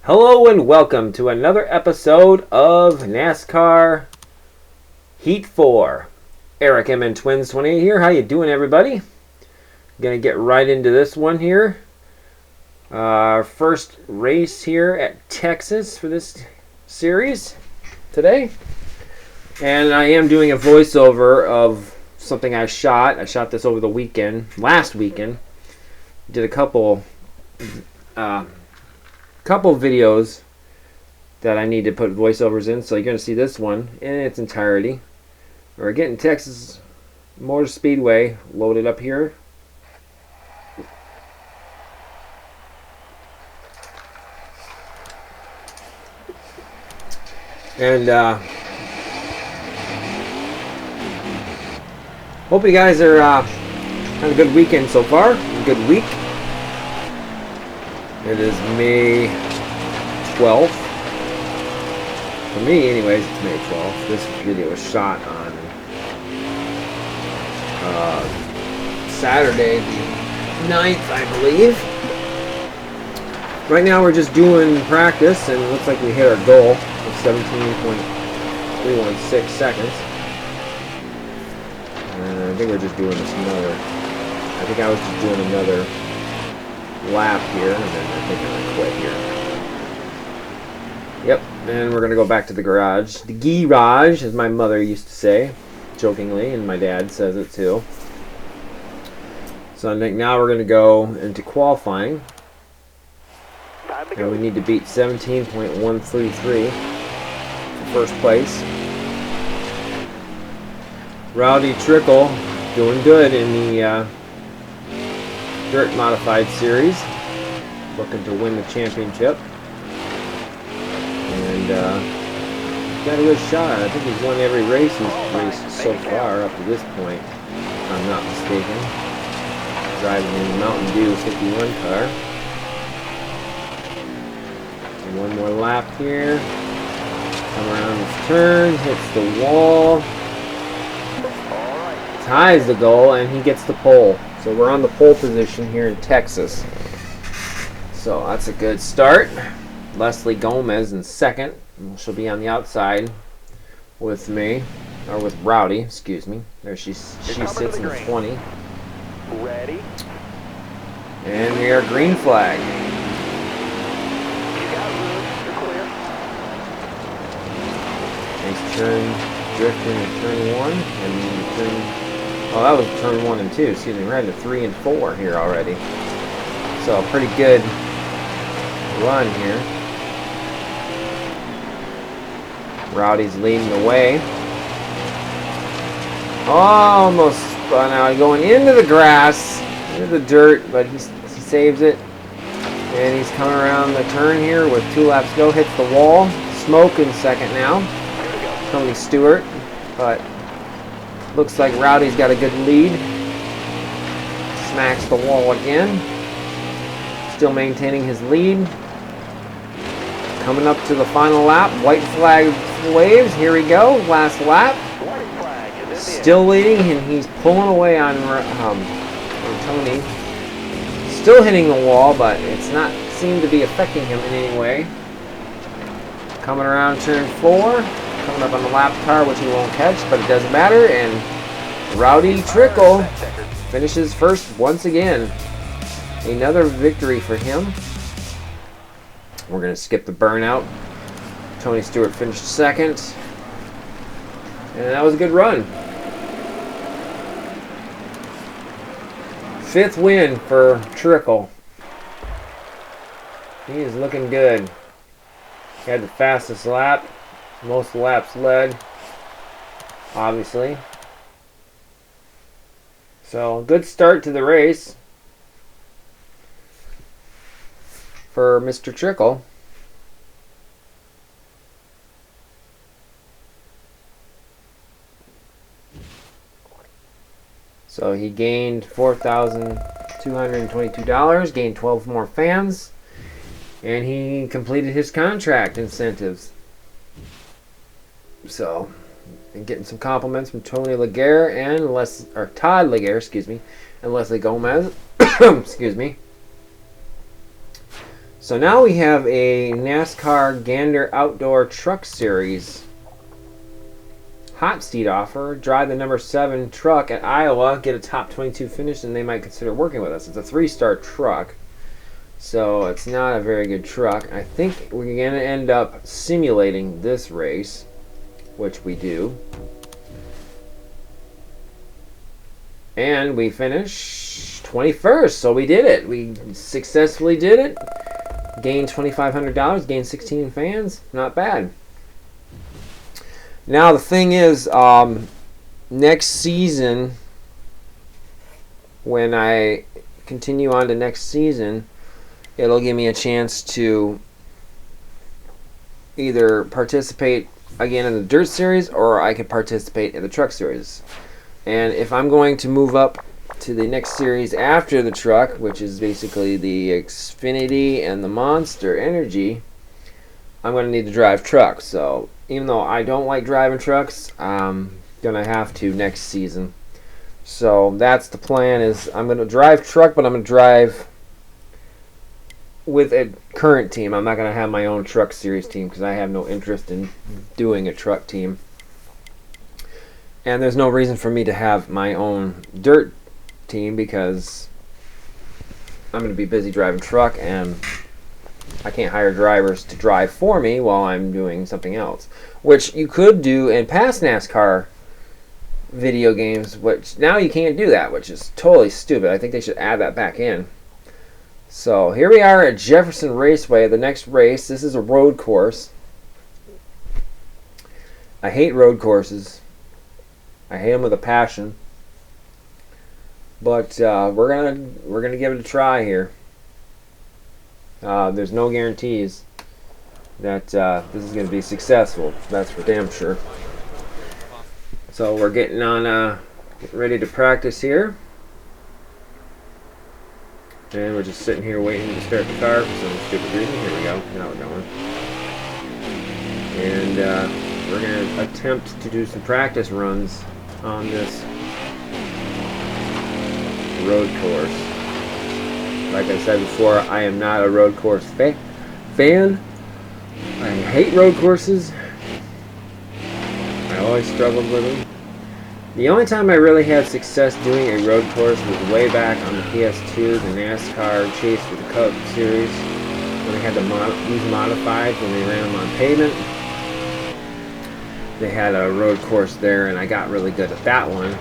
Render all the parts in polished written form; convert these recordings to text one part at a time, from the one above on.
Hello and welcome to another episode of NASCAR Heat 4. Eric MN Twins 28 here. How you doing, everybody? Gonna get right into this one here. Our first race here at Texas for this series today. And I am doing a voiceover of something I shot. I shot this over the weekend, last weekend. Did a couple videos that I need to put voiceovers in, so you're going to see this one in its entirety. We're getting Texas Motor Speedway loaded up here. And hope you guys are having a good weekend so far, a good week. It is May 12th. For me, anyways, it's May 12th. This video was shot on Saturday the 9th, I believe. Right now we're just doing practice, and it looks like we hit our goal of 17.316 seconds. And I think we're just doing this another. I think I was just doing another lap here, and then I think I'm gonna quit here. Yep, and we're gonna go back to the garage. The garage, as my mother used to say, jokingly, and my dad says it too. So I think now we're gonna go into qualifying, and we need to beat 17.133 for first place. Rowdy Trickle doing good in the Dirt Modified Series, looking to win the championship, and got a good shot. I think he's won every race he's raced so far up to this point, if I'm not mistaken. Driving in the Mountain Dew 51 car. And one more lap here. Come around this turn, hits the wall, ties the goal, and he gets the pole. So we're on the pole position here in Texas. So that's a good start. Leslie Gomez in second. She'll be on the outside with me, or with Rowdy, excuse me. There she sits in 20. Ready. And we are green flag. You got room. You're clear. Nice turn, drifting in turn 1, and turn. Oh, that was turn 1 and 2. Excuse me. We're at 3 and 4 here already. So a pretty good run here. Rowdy's leading the way. Almost now going into the grass, into the dirt, but he saves it. And he's coming around the turn here with 2 laps to go. Hits the wall. Smoke in second now. Tony Stewart, but looks like Rowdy's got a good lead. Smacks the wall again. Still maintaining his lead. Coming up to the final lap. White flag waves. Here we go. Last lap. Still leading, and he's pulling away on Tony. Still hitting the wall, but it's not seemed to be affecting him in any way. Coming around turn 4. Coming up on the lap car, which he won't catch, but it doesn't matter, and Rowdy Trickle finishes first once again. Another victory for him. We're going to skip the burnout. Tony Stewart finished second, and that was a good run. 5th win for Trickle. He is looking good. He had the fastest lap. Most laps led, obviously. So, good start to the race for Mr. Trickle. So he gained $4,222, gained 12 more fans, and he completed his contract incentives. So, and getting some compliments from Tony Laguerre and Todd Laguerre, excuse me, and Leslie Gomez. Excuse me. So now we have a NASCAR Gander Outdoor Truck Series hot seat offer. Drive the number 7 truck at Iowa, get a top 22 finish, and they might consider working with us. It's a 3-star truck, so it's not a very good truck. I think we're going to end up simulating this race, which we do. And we finished 21st, so we did it. We successfully did it. Gained $2,500, gained 16 fans. Not bad. Now the thing is, next season, when I continue on to next season, it'll give me a chance to either participate again in the Dirt Series, or I could participate in the Truck Series. And if I'm going to move up to the next series after the truck, which is basically the Xfinity and the Monster Energy, I'm going to need to drive trucks. So even though I don't like driving trucks, I'm going to have to next season. So that's the plan, is I'm going to drive truck, but I'm going to drive with a current team. I'm not going to have my own Truck Series team because I have no interest in doing a truck team. And there's no reason for me to have my own dirt team because I'm going to be busy driving truck, and I can't hire drivers to drive for me while I'm doing something else, which you could do in past NASCAR video games, which now you can't do that, which is totally stupid. I think they should add that back in. So here we are at Jefferson Raceway, the next race. This is a road course. I hate road courses. I hate them with a passion. But we're gonna give it a try here. There's no guarantees that this is gonna be successful. That's for damn sure. So we're getting ready to practice here, and we're just sitting here waiting to start the car for some stupid reason. Here we go. Now we're going, and we're gonna attempt to do some practice runs on this road course. Like I said before, I am not a road course fan. I hate road courses. I always struggled with them. The only time I really had success doing a road course was way back on the PS2, the NASCAR Chase for the Cup series, when they had to use modifieds when they ran them on pavement. They had a road course there, and I got really good at that one.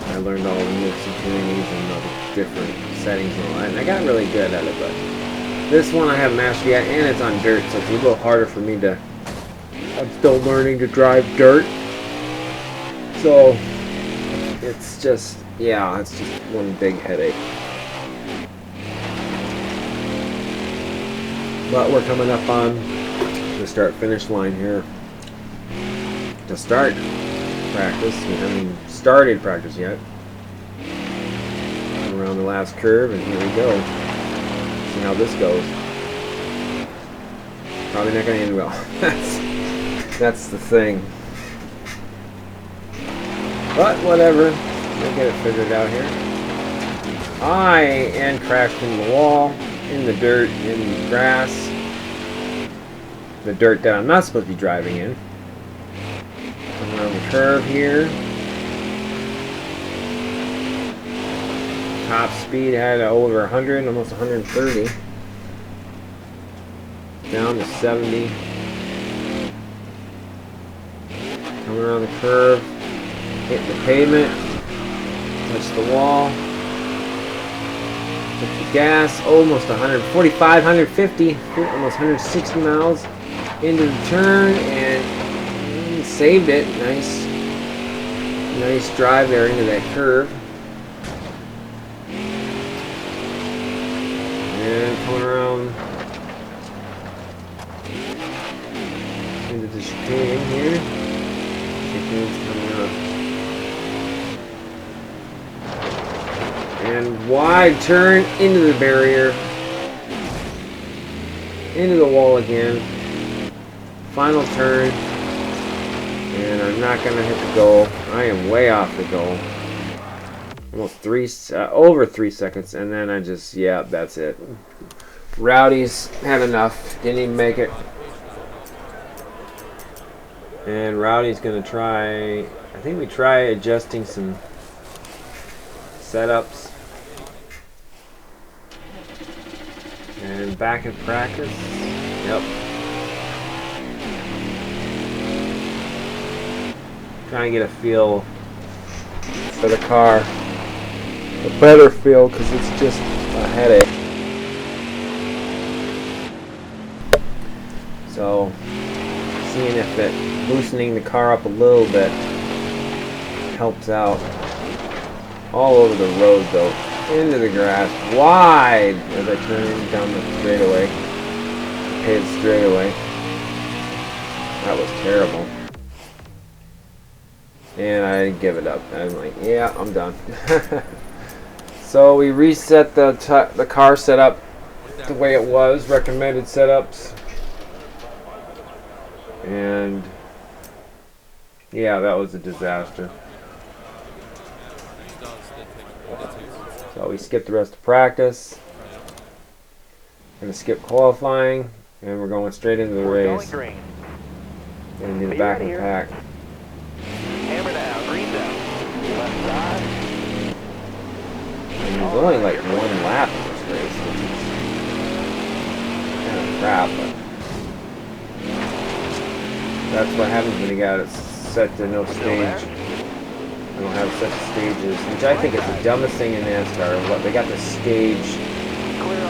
I learned all the nooks and tunings and all the different settings and all that, and I got really good at it. But this one I haven't mastered yet, and it's on dirt, so it's a little harder for me to... I'm still learning to drive dirt. So it's just, yeah, it's just one big headache. But we're coming up on the start-finish line here. To start practice, we haven't started practice yet. Around the last curve, and here we go. See how this goes. Probably not going to end well. That's the thing. But whatever, we'll get it figured out here. I crashed into the wall, in the dirt, in the grass. The dirt that I'm not supposed to be driving in. Around the curve here. Top speed had over 100, almost 130. Down to 70. Coming around the curve. Hit the pavement. Touch the wall. Took the gas. Almost 145, 150. Almost 160 miles into the turn, and saved it. Nice drive there into that curve. And coming around into the chicane here. Chicane's coming up. And wide turn into the barrier. Into the wall again. Final turn. And I'm not going to hit the goal. I am way off the goal. Almost over 3 seconds. And then I just, yeah, that's it. Rowdy's had enough. Didn't even make it. And Rowdy's going to try, I think we try adjusting some setups. And back in practice. Yep. Trying to get a feel for the car. A better feel because it's just a headache. So, seeing if it loosening the car up a little bit helps out. All over the road though, into the grass, wide as I turn down the straightaway, paved straightaway. That was terrible. And I give it up. I'm like, yeah, I'm done. So we reset the car setup the way it was, recommended setups. And yeah, that was a disaster. So we skipped the rest of practice. Gonna skip qualifying, and we're going straight into the race. Gonna do the back of the pack. Hammer down, green down. Left side. And there's only like one lap in this race, which is kind of crap, but that's what happens when you got it set to no stage. I don't have such stages, which I think is the dumbest thing in NASCAR. What they got the stage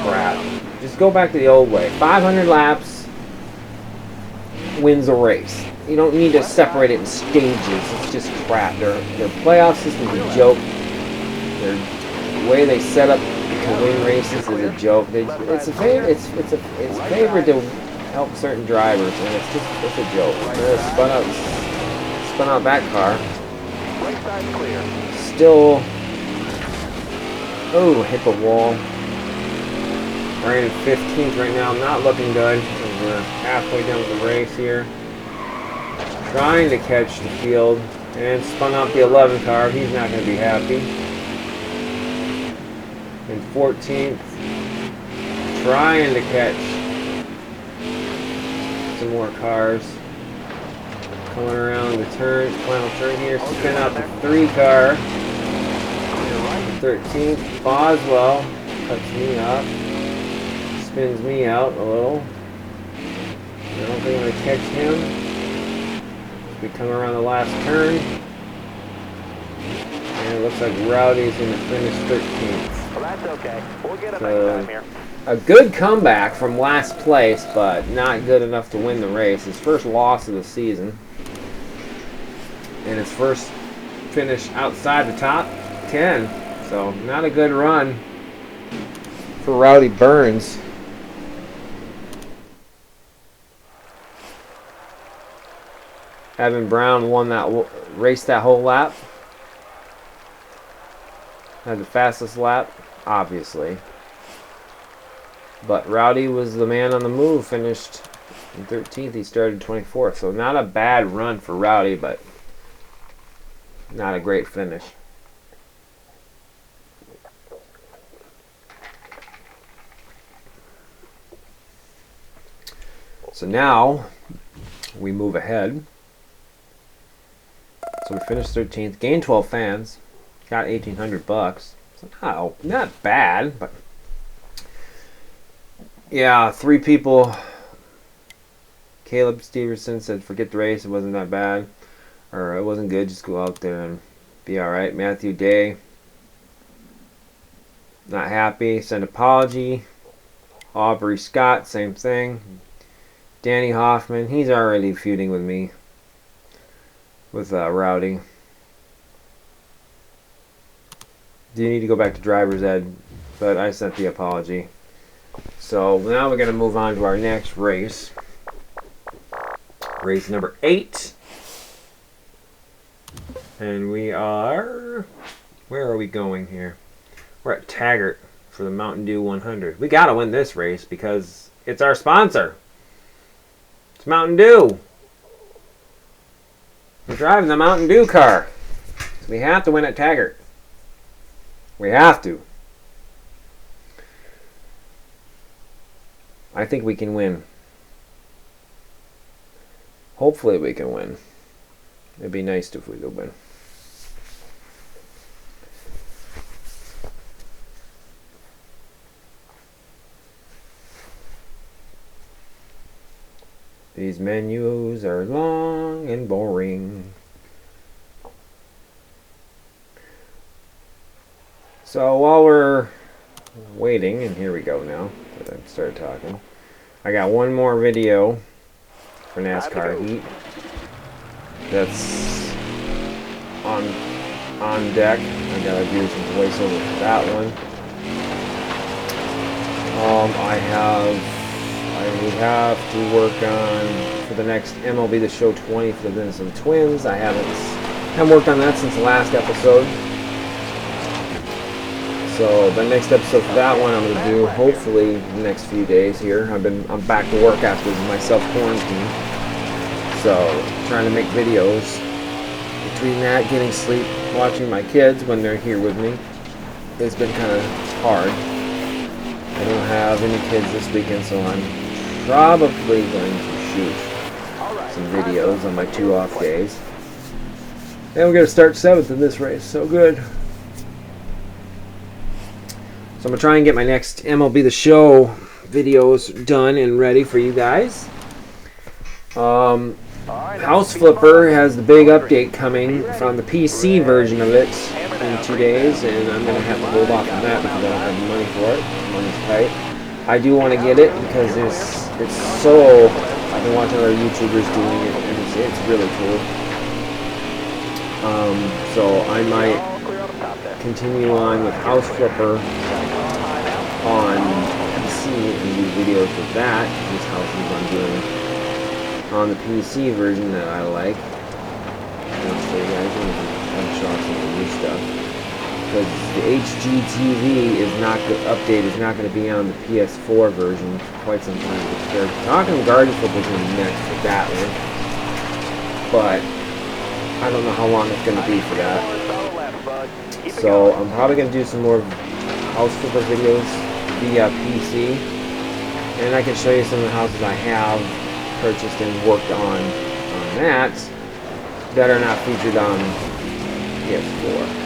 crap. Just go back to the old way. 500 laps wins a race. You don't need to separate it in stages. It's just crap. Their playoff system's a joke. The way they set up to win races is a joke. It's favored to help certain drivers, and it's a joke. They spun out that car. Still, hit the wall. We're in 15th right now. Not looking good. We're halfway down the race here. Trying to catch the field and spun out the 11 car. He's not going to be happy. In 14th, trying to catch some more cars. Coming around the turn, final turn here, spin out the 3 car. 13th, Boswell cuts me off, spins me out a little. I don't think I'm going to catch him. We come around the last turn, and it looks like Rowdy's going to finish 13th. Well, that's okay. We'll get him next time here. A good comeback from last place, but not good enough to win the race. His first loss of the season. And his first finish outside the top 10. So, not a good run for Rowdy Burns. Evan Brown won that race that whole lap. Had the fastest lap, obviously. But Rowdy was the man on the move, finished in 13th. He started 24th. So not a bad run for Rowdy, but not a great finish. So now we move ahead. So we finished 13th, gained 12 fans, got $1,800. So not bad, but yeah, 3 people. Caleb Stevenson said, "Forget the race. It wasn't that bad, or it wasn't good. Just go out there and be all right." Matthew Day, not happy. Sent apology. Aubrey Scott, same thing. Danny Hoffman, he's already feuding with me, with Rowdy. Do you need to go back to driver's ed? But I sent the apology. So now we're going to move on to our next race. Race number 8. And we are... Where are we going here? We're at Taggart for the Mountain Dew 100. We got to win this race because it's our sponsor. It's Mountain Dew. We're driving the Mountain Dew car. So we have to win at Taggart. We have to. I think we can win. Hopefully we can win. It'd be nice if we could win. These menus are long and boring. So while we're waiting, and here we go now that I've started talking, I got one more video for NASCAR Heat that's on deck. I gotta do some voiceover for that one. We have to work on for the next MLB The Show 20 for the Minnesota Twins. I haven't worked on that since the last episode. So the next episode for that one I'm going to do hopefully the next few days here. I'm back to work after my self-quarantine. So trying to make videos. Between that, getting sleep, watching my kids when they're here with me, it's been kind of hard. I don't have any kids this weekend, so I'm probably going to shoot some videos on my 2 off days. And we're going to start 7th in this race, so good. So I'm going to try and get my next MLB The Show videos done and ready for you guys. House Flipper has the big update coming from the PC version of it in 2 days, and I'm going to have to hold off on that because I don't have the money for it. Money's tight. I do want to get it because it's so... I've been watching other YouTubers doing it, and it's really cool. So I might continue on with House Flipper on PC and do videos with that. These houses I'm doing on the PC version that I like. I'll show you guys and show off some of the new stuff. Because the HGTV update is not going to be on the PS4 version for quite some time. They're talking Garden Flipper is going to be next for that one, but I don't know how long it's going to be for that. So I'm probably going to do some more House Flipper videos via PC, and I can show you some of the houses I have purchased and worked on that are not featured on PS4.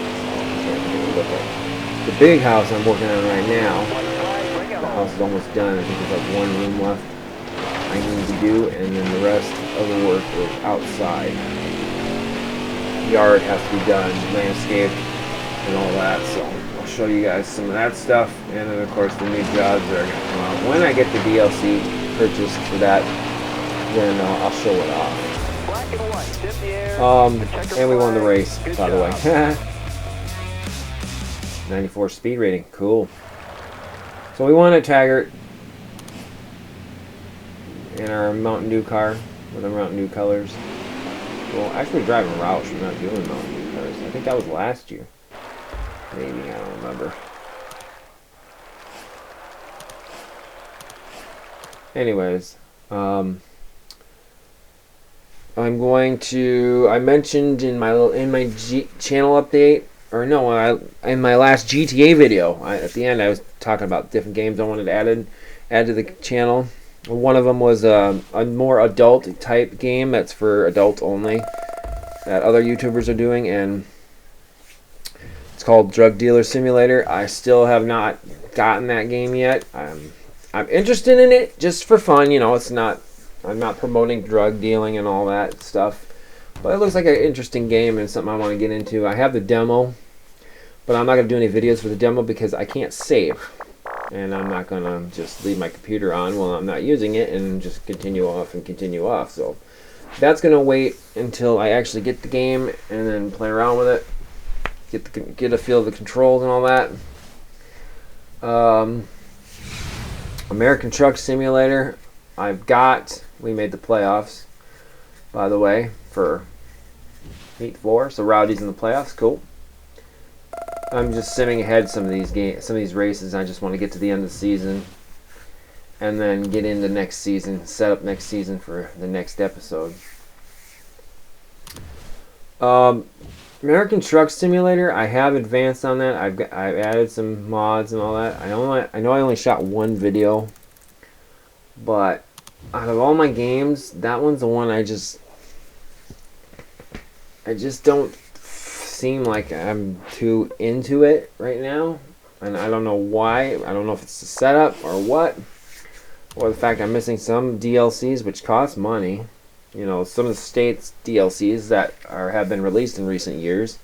The big house I'm working on right now, the house is almost done. I think there's like 1 room left I need to do, and then the rest of the work is outside. Yard has to be done, landscape, and all that. So I'll show you guys some of that stuff, and then of course the new jobs that are going to come out. When I get the DLC purchased for that, then I'll show it off. And we won the race, by the way. 94 speed rating, cool. So we won at Taggart in our Mountain Dew car with our Mountain Dew colors. Well, actually driving Roush, we're not doing Mountain Dew colors. I think that was last year. Maybe, I don't remember. Anyways, I mentioned in my channel update, or no, in my last GTA video, at the end I was talking about different games I wanted to add to the channel. One of them was a more adult type game that's for adults only that other YouTubers are doing, and it's called Drug Dealer Simulator. I still have not gotten that game yet. I'm interested in it just for fun. You know, I'm not promoting drug dealing and all that stuff. But it looks like an interesting game and something I want to get into. I have the demo, but I'm not going to do any videos for the demo because I can't save. And I'm not going to just leave my computer on while I'm not using it and just continue off. So that's going to wait until I actually get the game and then play around with it. Get a feel of the controls and all that. American Truck Simulator. We made the playoffs, by the way, for Heat 4, so Rowdy's in the playoffs. Cool. I'm just simming ahead some of these races. I just want to get to the end of the season and then get into next season, set up next season for the next episode. American Truck Simulator, I have advanced on that. I've added some mods and all that. I know I only shot one video But out of all my games, that one's the one I just don't seem like I'm too into it right now. And I don't know why. I don't know if it's the setup or what. Or the fact I'm missing some DLCs, which cost money. You know, some of the states' DLCs that have been released in recent years,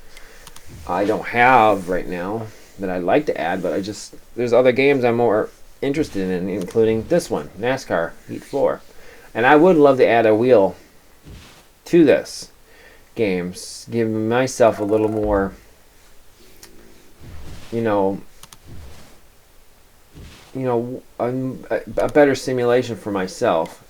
I don't have right now that I'd like to add, but there's other games I'm more interested in, including this one, NASCAR Heat 4. And I would love to add a wheel to this game, giving myself a little more, a better simulation for myself.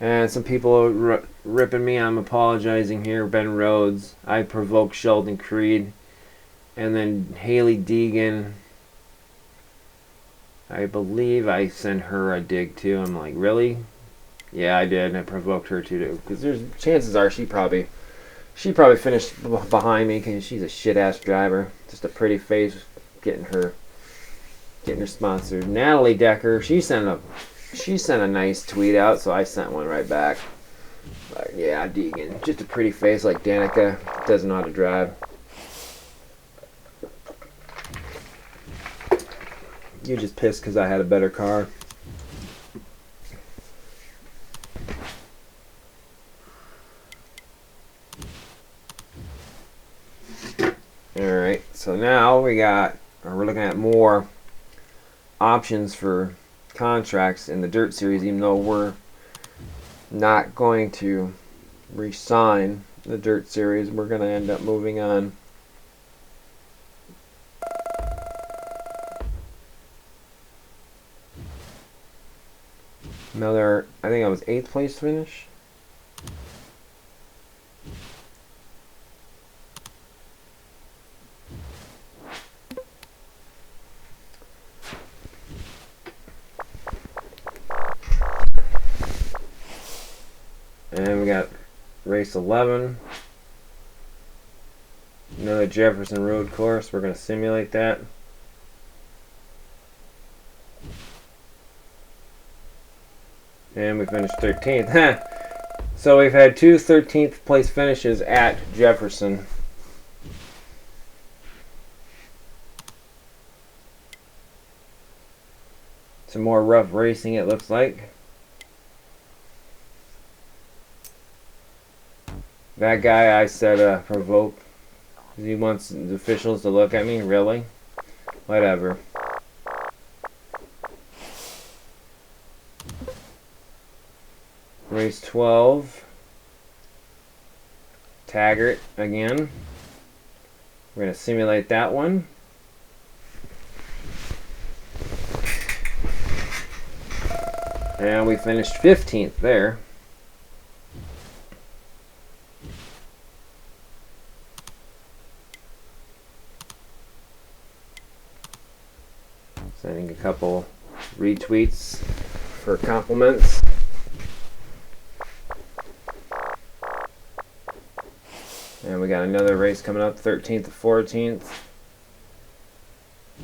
And some people are ripping me. I'm apologizing here. Ben Rhodes. I provoked Sheldon Creed. And then Haley Deegan. I believe I sent her a dig too. I'm like, really? Yeah, I did. And I provoked her too. Because there's chances are she probably finished behind me because she's a shit ass driver. Just a pretty face, getting her sponsor. Natalie Decker. She sent a nice tweet out, so I sent one right back. Like, yeah, Deegan. Just a pretty face like Danica. Doesn't know how to drive. You're just pissed because I had a better car. Alright, so now we're looking at more options for contracts in the Dirt Series, even though we're not going to re-sign the Dirt Series. We're going to end up moving on. Another, I think I was 8th place finish. And we got race 11. Another Jefferson Road course. We're going to simulate that. And we finished 13th. So we've had two 13th place finishes at Jefferson. Some more rough racing, it looks like. That guy I said provoke. He wants the officials to look at me? Really? Whatever. Race 12. Taggart again. We're going to simulate that one. And we finished 15th there. Sending a couple retweets for compliments. And we got another race coming up, 13th to 14th.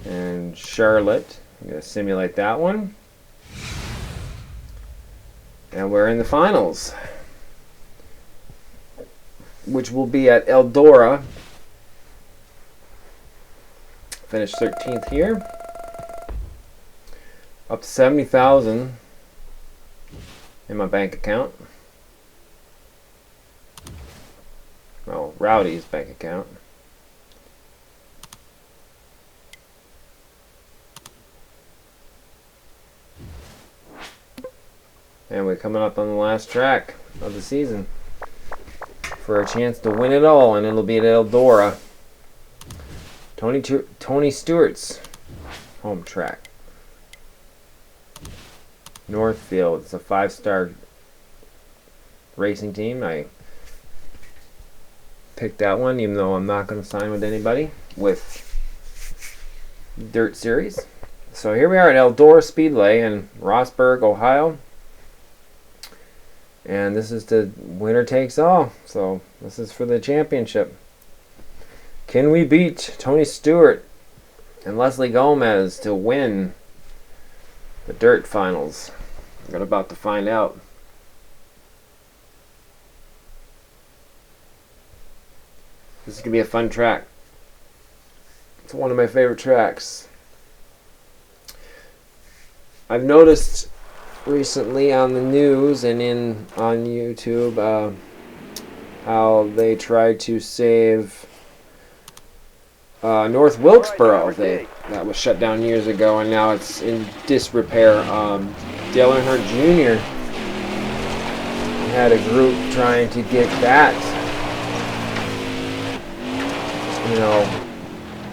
And Charlotte. I'm going to simulate that one. And we're in the finals, which will be at Eldora. Finished 13th here. Up to 70,000 in my bank account. Well, Rowdy's bank account. And we're coming up on the last track of the season for a chance to win it all, and it'll be at Eldora. Tony Stewart's home track. Northfield. It's a 5-star racing team. I picked that one, even though I'm not going to sign with anybody with Dirt Series. So here we are at Eldora Speedway in Rossburg, Ohio. And this is the winner takes all. So this is for the championship. Can we beat Tony Stewart and Leslie Gomez to win The dirt finals. We're about to find out. This is going to be a fun track. It's one of my favorite tracks. I've noticed recently on the news and on YouTube how they tried to save North Wilkesboro. That was shut down years ago, and now it's in disrepair. Dale Earnhardt Jr. had a group trying to get that,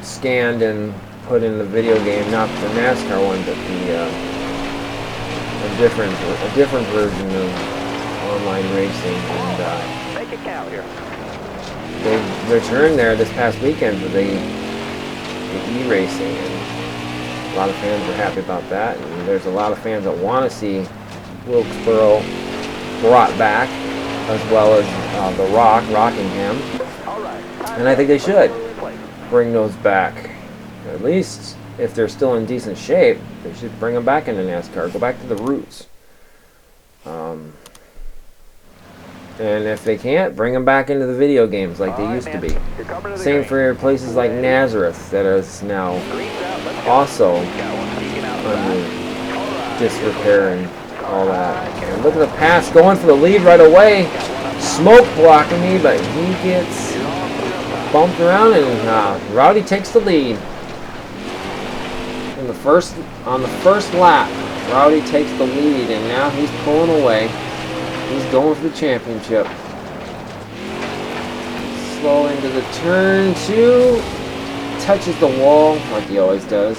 scanned and put in the video game, not the NASCAR one, but a different version of online racing. And Make it count here. they returned there this past weekend for the e-racing, and a lot of fans are happy about that. And there's a lot of fans that want to see Wilkesboro brought back, as well as the Rockingham. And I think they should bring those back. At least if they're still in decent shape, they should bring them back into NASCAR. Go back to the roots. And if they can't, bring them back into the video games like they used to be. Same for places like Nazareth, that is now also under disrepair and all that. And look at the pass, going for the lead right away. Smoke blocking me, but he gets bumped around, and Rowdy takes the lead. On the first lap, Rowdy takes the lead, and now he's pulling away. He's going for the championship. Slow into the turn 2. Touches the wall like he always does.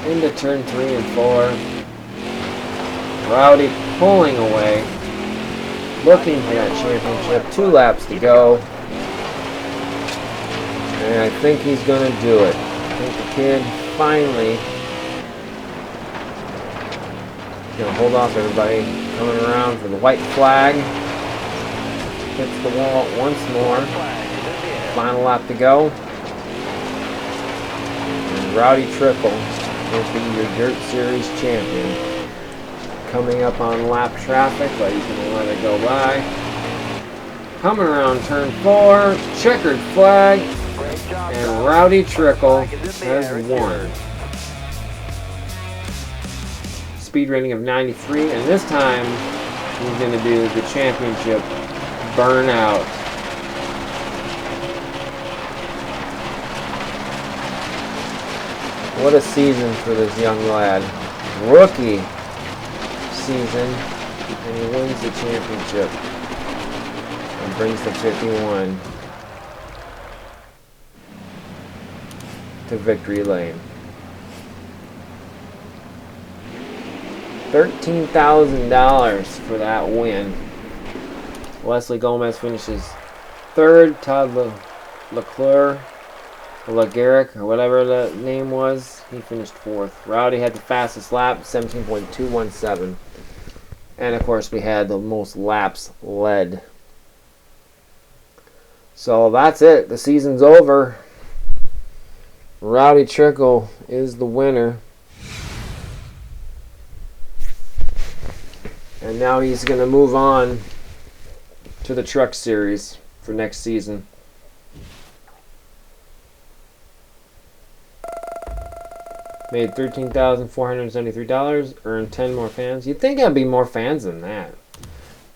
Into turn 3 and 4. Rowdy pulling away. Looking for that championship. 2 laps to go. And I think he's going to do it. I think the kid finally going to hold off everybody coming around for the white flag. Hits the wall once more. Final lap to go. And Rowdy Trickle will be your Dirt Series champion. Coming up on lap traffic, but he's going to let it go by. Coming around turn 4, checkered flag, and Rowdy Trickle has won. Speed rating of 93, and this time he's going to do the championship burnout. What a season for this young lad. Rookie season, and he wins the championship and brings the 51 to victory lane. $13,000 for that win. Wesley Gomez finishes 3rd. Todd LeGarrette, or whatever the name was, he finished 4th. Rowdy had the fastest lap, 17.217. And of course we had the most laps led. So that's it. The season's over. Rowdy Trickle is the winner. And now he's going to move on to the Truck Series for next season. Made $13,473, earned 10 more fans. You'd think there'd be more fans than that.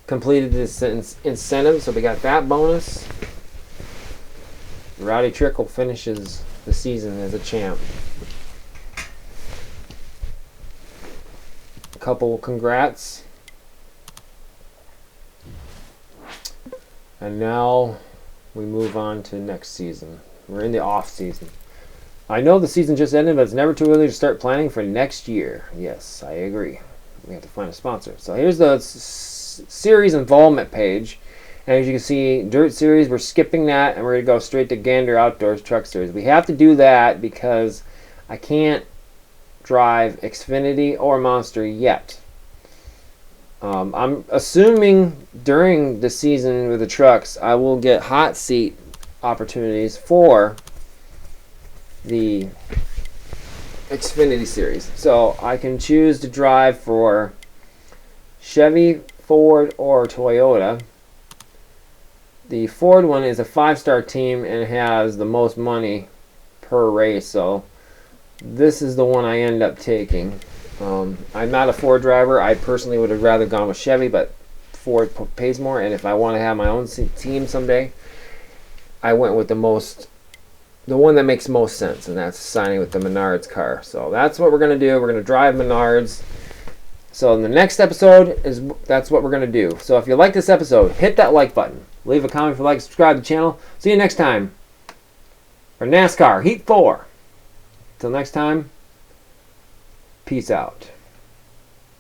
Completed this incentive, so we got that bonus. Rowdy Trickle finishes the season as a champ. A couple congrats. And now we move on to next season. We're in the off season. I know the season just ended, but it's never too early to start planning for next year. Yes, I agree. We have to find a sponsor. So here's the series involvement page. And as you can see, Dirt Series, we're skipping that, and we're going to go straight to Gander Outdoors Truck Series. We have to do that because I can't drive Xfinity or Monster yet. I'm assuming during the season with the trucks, I will get hot seat opportunities for the Xfinity Series. So I can choose to drive for Chevy, Ford, or Toyota. The Ford one is a 5-star team and has the most money per race, so this is the one I end up taking. I'm not a Ford driver. I personally would have rather gone with Chevy, but Ford pays more, and if I want to have my own team someday, I went with the one that makes most sense, and that's signing with the Menards car. So that's what we're going to do. We're going to drive Menards. So in the next episode, that's what we're going to do. So if you like this episode, hit that like button. Leave a comment if you like, subscribe to the channel. See you next time for NASCAR Heat 4. Till next time, peace out.